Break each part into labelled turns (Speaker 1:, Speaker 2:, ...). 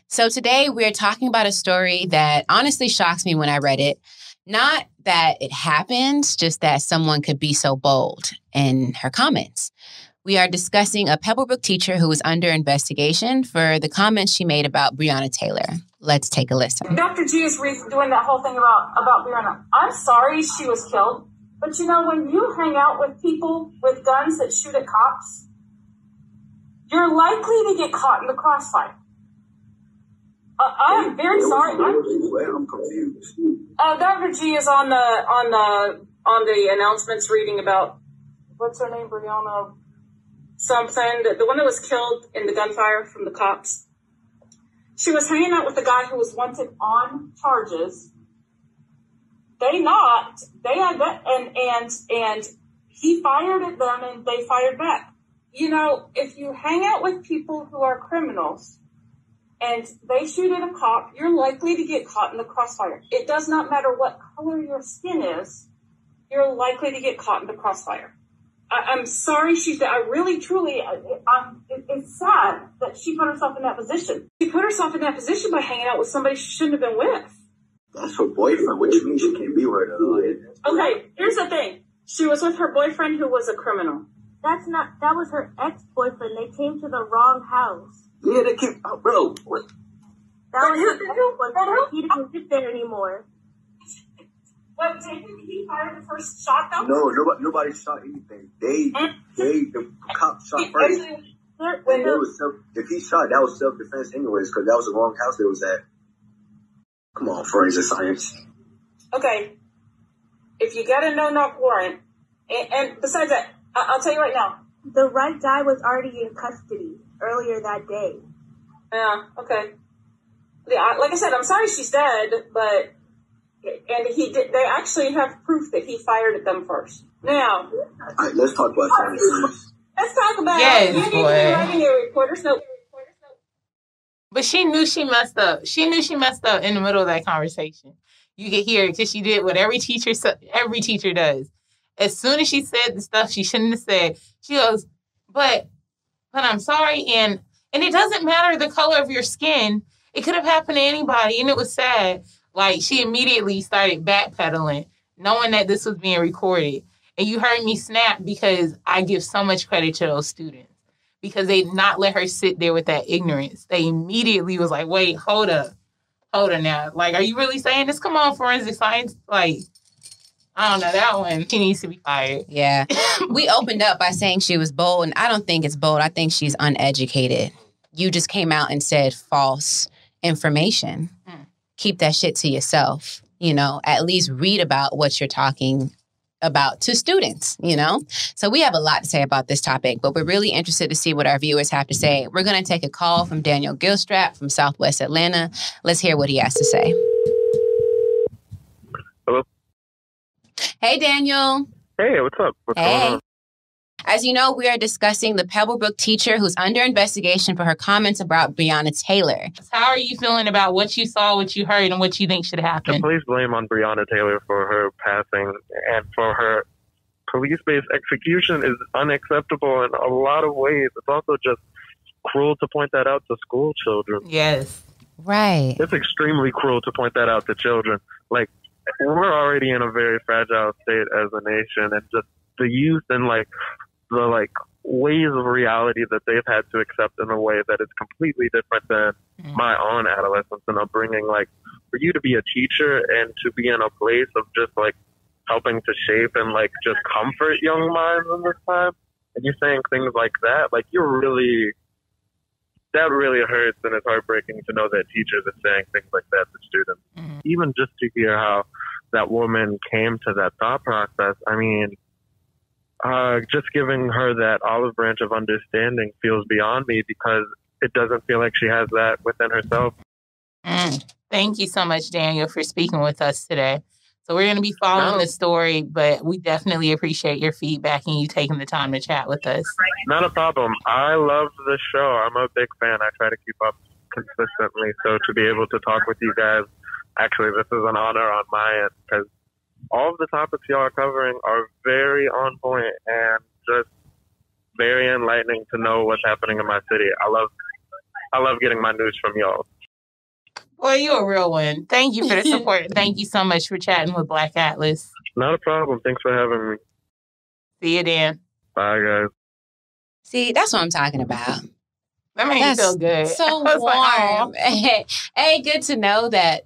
Speaker 1: So today we're talking about a story that honestly shocks me when I read it. Not that it happened, just that someone could be so bold in her comments. We are discussing a Pebblebrook teacher who was under investigation for the comments she made about Breonna Taylor. Let's take a listen.
Speaker 2: Dr. G is doing that whole thing about Breonna. I'm sorry she was killed, but you know, when you hang out with people with guns that shoot at cops, you're likely to get caught in the crossfire. I'm very sorry. I'm confused. Dr. G is on the announcements reading about what's her name, Breonna something, the one that was killed in the gunfire from the cops. She was hanging out with the guy who was wanted on charges. They had that, and he fired at them, and they fired back. You know, if you hang out with people who are criminals and they shoot at a cop, you're likely to get caught in the crossfire. It does not matter what color your skin is, you're likely to get caught in the crossfire. I'm sorry she's dead. I really, truly, it's sad that she put herself in that position. She put herself in that position by hanging out with somebody she shouldn't have been with.
Speaker 3: That's her boyfriend, which means she can't be with her.
Speaker 2: Okay, here's the thing. She was with her boyfriend who was a criminal.
Speaker 4: That was her ex-boyfriend. They came to the wrong house.
Speaker 3: Yeah, they came, bro. What?
Speaker 4: That was her ex-boyfriend. He didn't live there anymore.
Speaker 2: What, he fired the first shot though?
Speaker 3: No, nobody shot anything. The cop shot first. If he shot, that was self-defense anyways, because that was the wrong house it was at. Come on, forensic science.
Speaker 2: Okay. If you got a no-knock warrant, and besides that, I'll tell you right now.
Speaker 4: The right guy was already in custody earlier that day.
Speaker 2: Yeah, okay. Yeah, like I said, I'm sorry she's dead, but... And they actually have proof that he fired at them first. Now...
Speaker 3: All right, let's talk about science.
Speaker 2: Let's talk about...
Speaker 1: Yes,
Speaker 2: you need to be writing a reporter's note.
Speaker 5: But she knew she messed up. She knew she messed up in the middle of that conversation. You could hear it because she did what every teacher does. As soon as she said the stuff she shouldn't have said, she goes, but I'm sorry. And it doesn't matter the color of your skin. It could have happened to anybody. And it was sad. Like, she immediately started backpedaling, knowing that this was being recorded. And you heard me snap because I give so much credit to those students. Because they did not let her sit there with that ignorance. They immediately was like, wait, hold up now. Like, are you really saying this? Come on, forensic science. Like, I don't know, that one, she needs to be fired.
Speaker 1: Yeah. We opened up by saying she was bold, and I don't think it's bold. I think she's uneducated. You just came out and said false information. Keep that shit to yourself. You know, at least read about what you're talking about to students, you know? So we have a lot to say about this topic, but we're really interested to see what our viewers have to say. We're going to take a call from Daniel Gilstrap from Southwest Atlanta. Let's hear what he has to say.
Speaker 6: Hello?
Speaker 1: Hey, Daniel.
Speaker 6: Hey, what's up? What's going on?
Speaker 1: As you know, we are discussing the Pebblebrook teacher who's under investigation for her comments about Breonna Taylor.
Speaker 5: How are you feeling about what you saw, what you heard, and what you think should happen?
Speaker 6: The police blame on Breonna Taylor for her passing, and for her police-based execution is unacceptable in a lot of ways. It's also just cruel to point that out to school children.
Speaker 5: Yes.
Speaker 1: Right.
Speaker 6: It's extremely cruel to point that out to children. Like, we're already in a very fragile state as a nation, and just the youth and the ways of reality that they've had to accept in a way that is completely different than my own adolescence and upbringing. Like, for you to be a teacher and to be in a place of just helping to shape and just comfort young minds in this time, and you're saying things like that, that really hurts, and it's heartbreaking to know that teachers are saying things like that to students. Even just to hear how that woman came to that thought process, I mean, just giving her that olive branch of understanding feels beyond me, because it doesn't feel like she has that within herself.
Speaker 5: Thank you so much, Daniel, for speaking with us today. So we're going to be following the story, but we definitely appreciate your feedback and you taking the time to chat with us.
Speaker 6: Not a problem. I love the show. I'm a big fan. I try to keep up consistently. So to be able to talk with you guys, actually, this is an honor on my end, because all of the topics y'all are covering are very on point and just very enlightening to know what's happening in my city. I love getting my news from y'all.
Speaker 5: McCoy, you're a real one. Thank you for the support. Thank you so much for chatting with Black Atlas.
Speaker 6: Not a problem. Thanks for having me.
Speaker 5: See you, Dan.
Speaker 6: Bye, guys.
Speaker 1: See, that's what I'm talking about.
Speaker 5: That made me feel good.
Speaker 1: So warm. Hey, good to know that,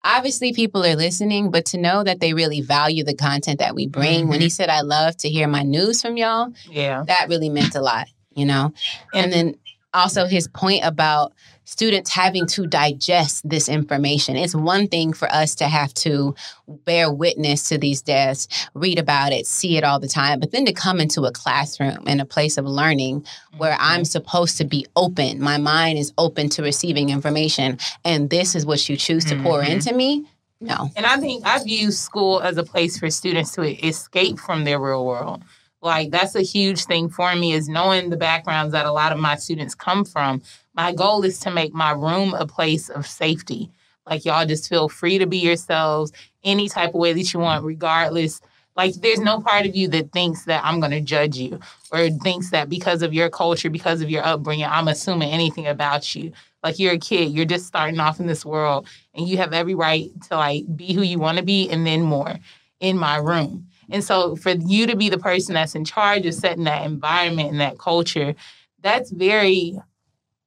Speaker 1: obviously people are listening, but to know that they really value the content that we bring. Mm-hmm. When he said, I love to hear my news from y'all, that really meant a lot, And then also his point about students having to digest this information. It's one thing for us to have to bear witness to these deaths, read about it, see it all the time, but then to come into a classroom and a place of learning where I'm supposed to be open. My mind is open to receiving information, and this is what you choose to pour into me. No.
Speaker 5: And I think I view school as a place for students to escape from their real world. Like, that's a huge thing for me, is knowing the backgrounds that a lot of my students come from. My goal is to make my room a place of safety. Like, y'all just feel free to be yourselves any type of way that you want, regardless. Like, there's no part of you that thinks that I'm going to judge you or thinks that because of your culture, because of your upbringing, I'm assuming anything about you. Like, you're a kid. You're just starting off in this world, and you have every right to, like, be who you want to be and then more in my room. And so for you to be the person that's in charge of setting that environment and that culture, that's very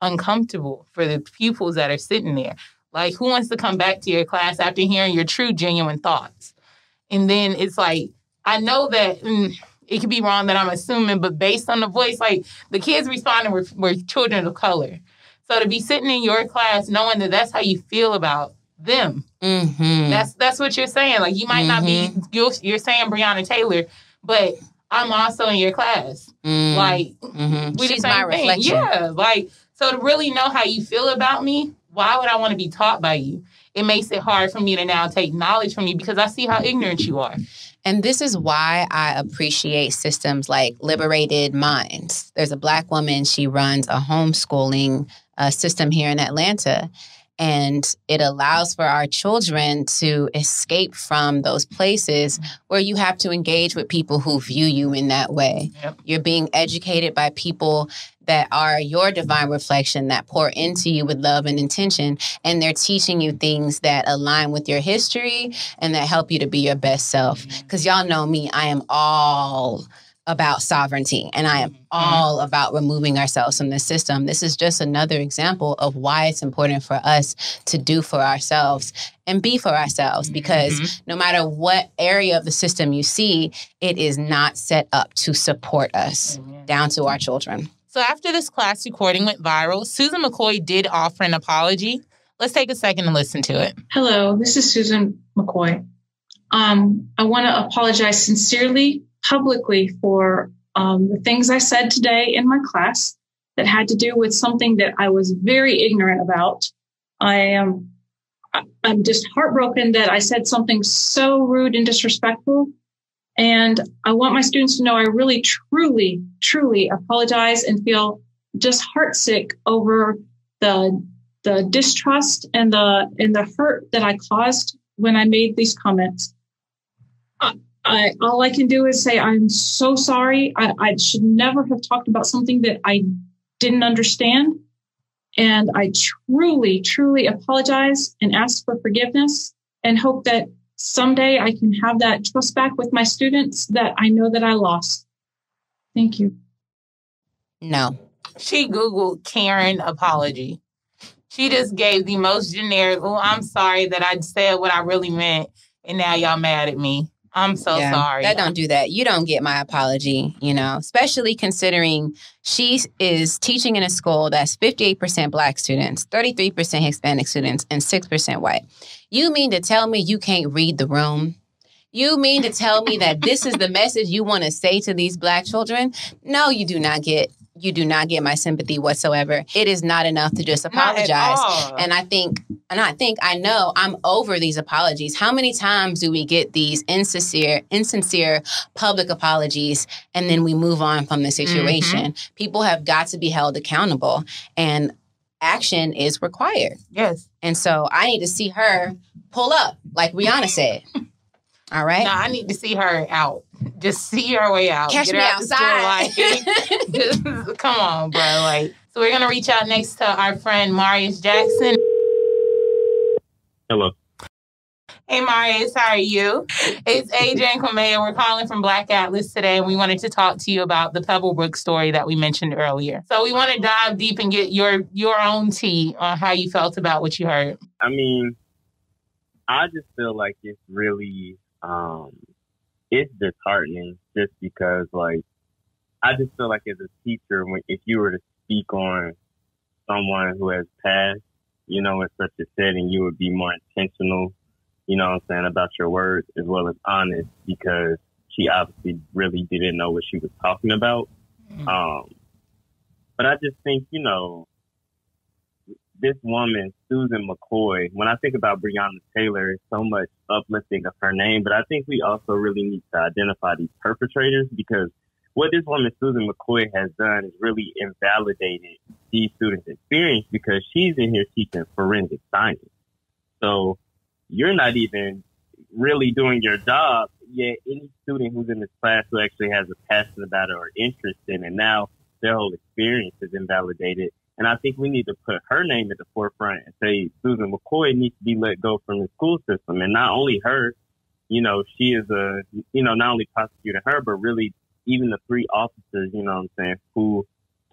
Speaker 5: uncomfortable for the pupils that are sitting there. Like, who wants to come back to your class after hearing your true, genuine thoughts? And then it's like, I know that it could be wrong that I'm assuming, but based on the voice, like, the kids responding were children of color. So to be sitting in your class knowing that that's how you feel about them. Mm-hmm. That's what you're saying. Like, you might not be, you're saying Breonna Taylor, but I'm also in your class. Like,
Speaker 1: she's my reflection.
Speaker 5: Yeah. Like, so to really know how you feel about me, why would I want to be taught by you? It makes it hard for me to now take knowledge from you because I see how ignorant you are.
Speaker 1: And this is why I appreciate systems like Liberated Minds. There's a Black woman, she runs a homeschooling system here in Atlanta. And it allows for our children to escape from those places where you have to engage with people who view you in that way. Yep. You're being educated by people that are your divine reflection, that pour into you with love and intention. And they're teaching you things that align with your history and that help you to be your best self. Because y'all know me, I am all about sovereignty, and I am all about removing ourselves from the system. This is just another example of why it's important for us to do for ourselves and be for ourselves, because no matter what area of the system you see, it is not set up to support us down to our children.
Speaker 5: So after this class recording went viral, Susan McCoy did offer an apology. Let's take a second and listen to it.
Speaker 7: Hello, this is Susan McCoy. I want to apologize sincerely, publicly, for the things I said today in my class that had to do with something that I was very ignorant about. I'm just heartbroken that I said something so rude and disrespectful. And I want my students to know I really, truly, truly apologize and feel just heartsick over the distrust and the hurt that I caused when I made these comments. All I can do is say, I'm so sorry. I should never have talked about something that I didn't understand. And I truly, truly apologize and ask for forgiveness and hope that someday I can have that trust back with my students that I know that I lost. Thank you.
Speaker 1: No.
Speaker 5: She Googled Karen apology. She just gave the most generic, I'm sorry that I said what I really meant, and now y'all mad at me. I'm so sorry.
Speaker 1: Don't do that. You don't get my apology, especially considering she is teaching in a school that's 58% Black students, 33% Hispanic students, and 6% white. You mean to tell me you can't read the room? You mean to tell me that this is the message you want to say to these Black children? No, you do not get. You do not get my sympathy whatsoever. It is not enough to just apologize. And I know I'm over these apologies. How many times do we get these insincere public apologies and then we move on from the situation? People have got to be held accountable, and action is required.
Speaker 5: Yes.
Speaker 1: And so I need to see her pull up, like Rihanna said. All right.
Speaker 5: No, I need to see her out. Just see her way out.
Speaker 1: Catch me outside.
Speaker 5: Just, come on, bro. So we're gonna reach out next to our friend Marius Jackson.
Speaker 8: Hello.
Speaker 5: Hey, Marius, how are you? It's AJ and Kwame. We're calling from Black Atlas today, and we wanted to talk to you about the Pebblebrook story that we mentioned earlier. So we want to dive deep and get your own tea on how you felt about what you heard.
Speaker 8: I mean, I just feel like it's really, it's disheartening just because, like, I just feel like as a teacher, if you were to speak on someone who has passed, you know, in such a setting, you would be more intentional, you know what I'm saying, about your words as well as honest, because she obviously really didn't know what she was talking about. Mm-hmm. But I just think, you know, this woman, Susan McCoy, when I think about Breonna Taylor, it's so much uplifting of her name, but I think we also really need to identify these perpetrators, because what this woman, Susan McCoy, has done is really invalidated these students' experience, because she's in here teaching forensic science. So you're not even really doing your job, yet any student who's in this class who actually has a passion about it or interest in it, now their whole experience is invalidated. And I think we need to put her name at the forefront and say Susan McCoy needs to be let go from the school system. And not only her, you know, she is not only prosecuting her, but really even the 3 officers, you know what I'm saying, who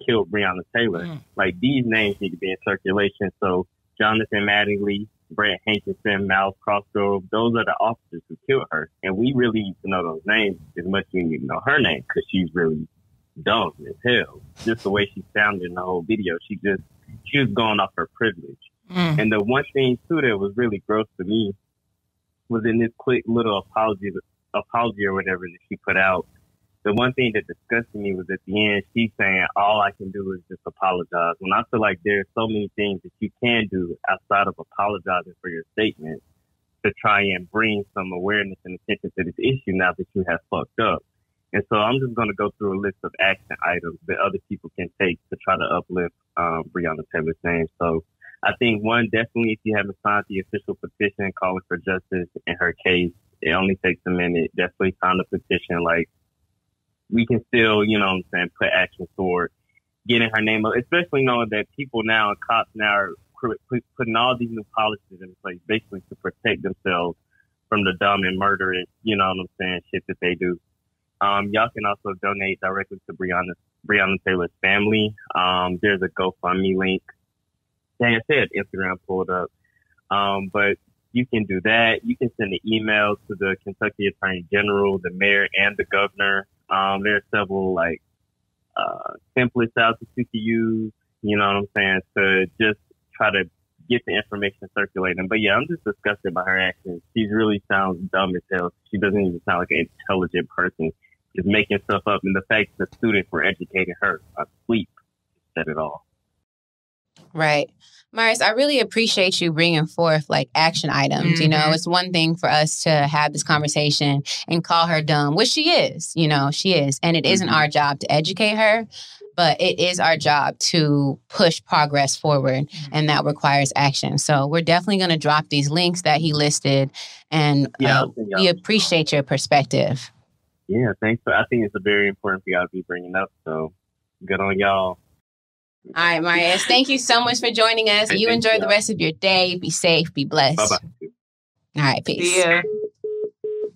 Speaker 8: killed Breonna Taylor. Mm. Like, these names need to be in circulation. So Jonathan Mattingly, Brett Hankinson, Miles Crossgrove, those are the officers who killed her. And we really need to know those names as much as we need to know her name, because she's really dumb as hell. Just the way she sounded in the whole video, she was going off her privilege. Mm. And the one thing too that was really gross to me was in this quick little apology or whatever that she put out. The one thing that disgusted me was at the end, she's saying, all I can do is just apologize. When I feel like there's so many things that you can do outside of apologizing for your statement to try and bring some awareness and attention to this issue now that you have fucked up. And so I'm just going to go through a list of action items that other people can take to try to uplift Breonna Taylor's name. So I think, one, definitely if you haven't signed the official petition calling for justice in her case, it only takes a minute. Definitely sign the petition. Like, we can still, you know what I'm saying, put action toward getting her name up, especially knowing that people now and cops now are putting all these new policies in place basically to protect themselves from the dumb and murderous, you know what I'm saying, shit that they do. Y'all can also donate directly to Breonna Taylor's family. There's a GoFundMe link. Dang, I said Instagram pulled up. But you can do that. You can send an email to the Kentucky Attorney General, the mayor, and the governor. There are several templates out that you can use, you know what I'm saying, to just try to get the information circulating. But yeah, I'm just disgusted by her actions. She really sounds dumb as hell. She doesn't even sound like an intelligent person. Just making stuff up. And the fact that the students were educating her asleep said it all.
Speaker 1: Right. Marius, I really appreciate you bringing forth like action items. Mm-hmm. You know, it's one thing for us to have this conversation and call her dumb, which she is, you know, she is. And it isn't our job to educate her, but it is our job to push progress forward. And that requires action. So we're definitely going to drop these links that he listed. And we appreciate your perspective.
Speaker 8: Yeah, thanks. I think it's a very important thing I'll be bringing up. So good on y'all.
Speaker 1: All right, Marius, thank you so much for joining us. You enjoy the rest of your day. Be safe. Be blessed.
Speaker 8: Bye-bye.
Speaker 1: All right, peace.
Speaker 5: Yeah.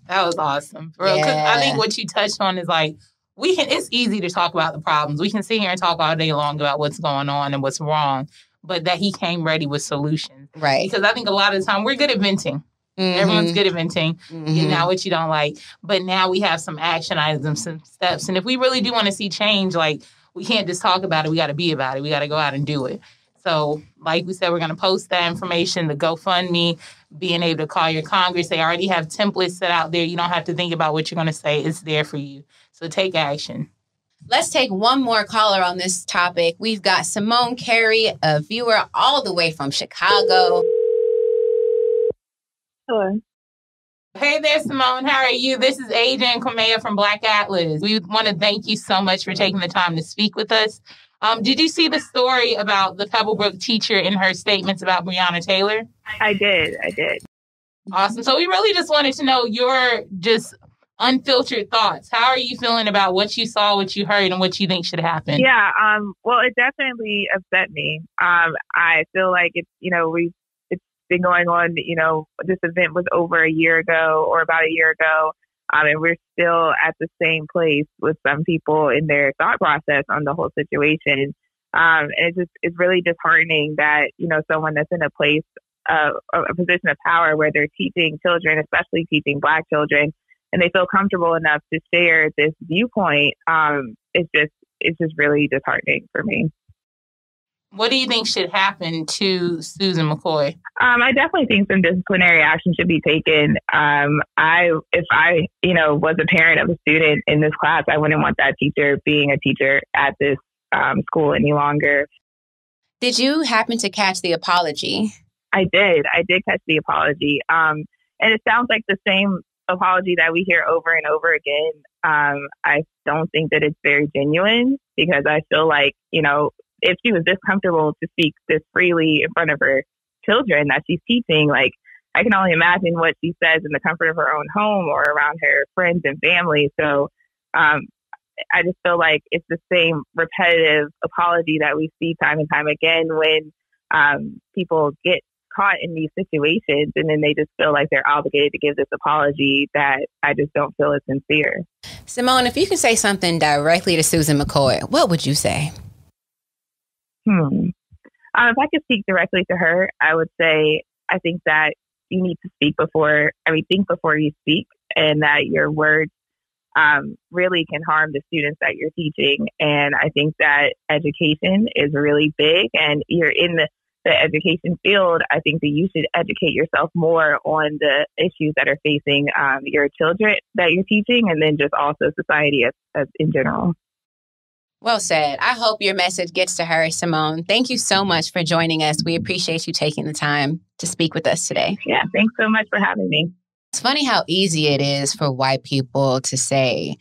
Speaker 5: That was awesome. For real, 'cause I think what you touched on is like, it's easy to talk about the problems. We can sit here and talk all day long about what's going on and what's wrong, but that he came ready with solutions.
Speaker 1: Right.
Speaker 5: Because I think a lot of the time we're good at venting. Mm-hmm. Everyone's good at venting, getting out what you don't like. But now we have some action items, some steps. And if we really do want to see change, like, we can't just talk about it. We got to be about it. We got to go out and do it. So, like we said, we're going to post that information, the GoFundMe, being able to call your Congress. They already have templates set out there. You don't have to think about what you're going to say. It's there for you. So take action.
Speaker 1: Let's take one more caller on this topic. We've got Simone Carey, a viewer all the way from Chicago.
Speaker 9: Hello.
Speaker 5: Hey there, Simone. How are you? This is AJ and Kwame from Black Atlas. We want to thank you so much for taking the time to speak with us. Did you see the story about the Pebblebrook teacher in her statements about Breonna Taylor?
Speaker 9: I did.
Speaker 5: Awesome. So we really just wanted to know your just unfiltered thoughts. How are you feeling about what you saw, what you heard, and what you think should happen?
Speaker 9: Yeah. Well, it definitely upset me. I feel like it's been going on, this event was over a year ago or about a year ago. And we're still at the same place with some people in their thought process on the whole situation. And it's really disheartening that, someone that's in a place, a position of power where they're teaching children, especially teaching Black children, and they feel comfortable enough to share this viewpoint. It's just really disheartening for me.
Speaker 5: What do you think should happen to Susan McCoy?
Speaker 9: I definitely think some disciplinary action should be taken. If I was a parent of a student in this class, I wouldn't want that teacher being a teacher at this school any longer.
Speaker 1: Did you happen to catch the apology?
Speaker 9: I did catch the apology. And it sounds like the same apology that we hear over and over again. I don't think that it's very genuine, because I feel like, if she was this comfortable to speak this freely in front of her children that she's teaching, like, I can only imagine what she says in the comfort of her own home or around her friends and family. So I just feel like it's the same repetitive apology that we see time and time again when people get caught in these situations, and then they just feel like they're obligated to give this apology that I just don't feel is sincere.
Speaker 1: Simone, if you could say something directly to Susan McCoy, what would you say?
Speaker 9: If I could speak directly to her, I would say, I think that you need to think before you speak, and that your words really can harm the students that you're teaching. And I think that education is really big, and you're in the education field. I think that you should educate yourself more on the issues that are facing your children that you're teaching, and then just also society as in general.
Speaker 1: Well said. I hope your message gets to her, Simone. Thank you so much for joining us. We appreciate you taking the time to speak with us today.
Speaker 9: Yeah, thanks so much for having me.
Speaker 1: It's funny how easy it is for white people to say,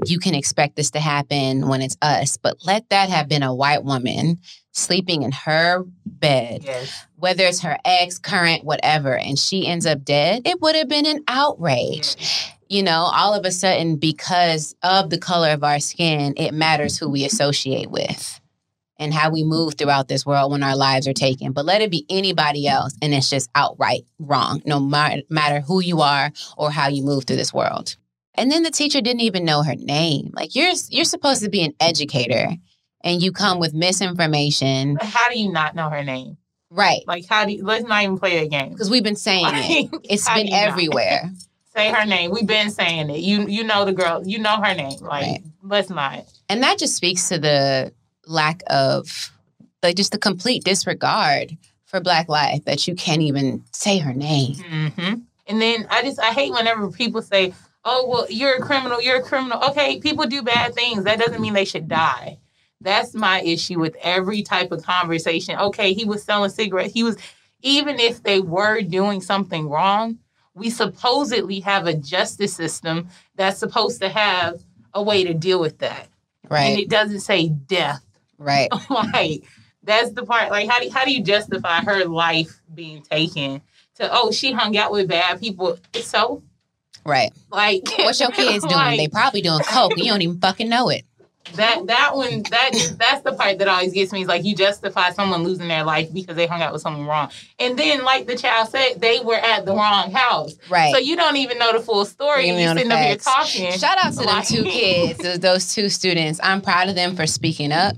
Speaker 1: you can expect this to happen when it's us, but let that have been a white woman sleeping in her bed, yes, whether it's her ex, current, whatever, and she ends up dead, it would have been an outrage. Yes. All of a sudden, because of the color of our skin, it matters who we associate with and how we move throughout this world when our lives are taken. But let it be anybody else, and it's just outright wrong, no matter who you are or how you move through this world. And then the teacher didn't even know her name. Like, you're supposed to be an educator, and you come with misinformation.
Speaker 5: How do you not know her name?
Speaker 1: Right.
Speaker 5: Like, let's not even play that game.
Speaker 1: Because we've been saying it. It's been everywhere.
Speaker 5: Say her name. We've been saying it. You know the girl. You know her name. Like, right. Let's not.
Speaker 1: And that just speaks to the lack of, just the complete disregard for Black life, that you can't even say her name.
Speaker 5: Mm-hmm. And then I hate whenever people say, oh, well, you're a criminal. Okay, people do bad things. That doesn't mean they should die. That's my issue with every type of conversation. Okay, he was selling cigarettes. Even if they were doing something wrong, we supposedly have a justice system that's supposed to have a way to deal with that.
Speaker 1: Right.
Speaker 5: And it doesn't say death.
Speaker 1: Right.
Speaker 5: Like, that's the part. Like, how do you justify her life being taken to, she hung out with bad people? So?
Speaker 1: Right.
Speaker 5: Like,
Speaker 1: what's your kids doing? They probably doing coke and you don't even fucking know it.
Speaker 5: That's the part that always gets me. Is like, you justify someone losing their life because they hung out with someone wrong. And then, like the child said, they were at the wrong house.
Speaker 1: Right.
Speaker 5: So you don't even know the full story. You're sitting up here talking.
Speaker 1: Shout out to them two kids, those two students. I'm proud of them for speaking up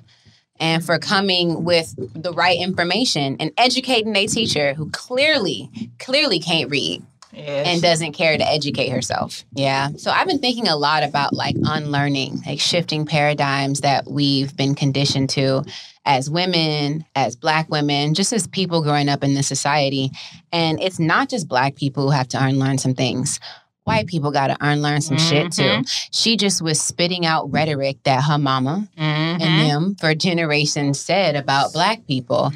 Speaker 1: and for coming with the right information and educating a teacher who clearly can't read. Yes. And doesn't care to educate herself. Yeah. So I've been thinking a lot about unlearning, shifting paradigms that we've been conditioned to as women, as Black women, just as people growing up in this society. And it's not just Black people who have to unlearn some things. White people got to unlearn some shit too. She just was spitting out rhetoric that her mama and them for generations said about Black people,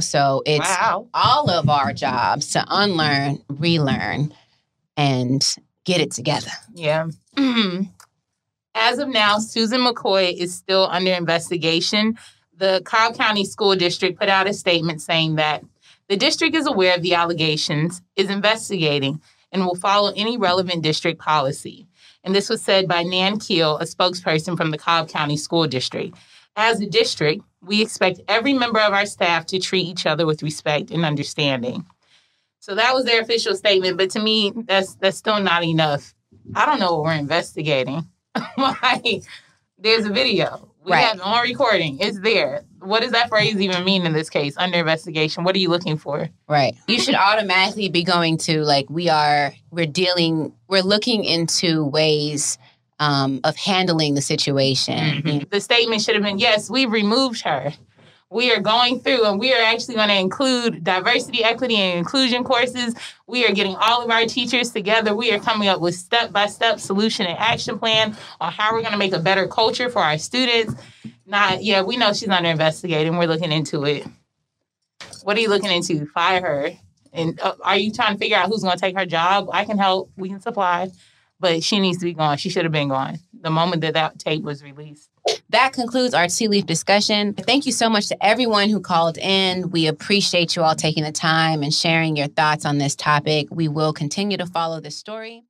Speaker 1: so it's all of our jobs to unlearn, relearn, and get it together.
Speaker 5: Yeah. As of now, Susan McCoy is still under investigation. The Cobb County School District put out a statement saying that the district is aware of the allegations, is investigating, and will follow any relevant district policy. And this was said by Nan Keel, a spokesperson from the Cobb County School District. As a district, we expect every member of our staff to treat each other with respect and understanding. So that was their official statement. But to me, that's still not enough. I don't know what we're investigating. Like, there's a video. We have it on recording. It's there. What does that phrase even mean in this case? Under investigation. What are you looking for?
Speaker 1: Right. You should automatically be going to, like, we're looking into ways of handling the situation.
Speaker 5: Mm-hmm. The statement should have been, yes, we removed her. We are going through and we are actually going to include diversity, equity, and inclusion courses. We are getting all of our teachers together. We are coming up with step-by-step solution and action plan on how we're going to make a better culture for our students. We know she's under investigating. We're looking into it. What are you looking into? Fire her. And are you trying to figure out who's going to take her job? I can help. We can supply. But she needs to be gone. She should have been gone the moment that tape was released.
Speaker 1: That concludes our Tea Leaf discussion. Thank you so much to everyone who called in. We appreciate you all taking the time and sharing your thoughts on this topic. We will continue to follow this story.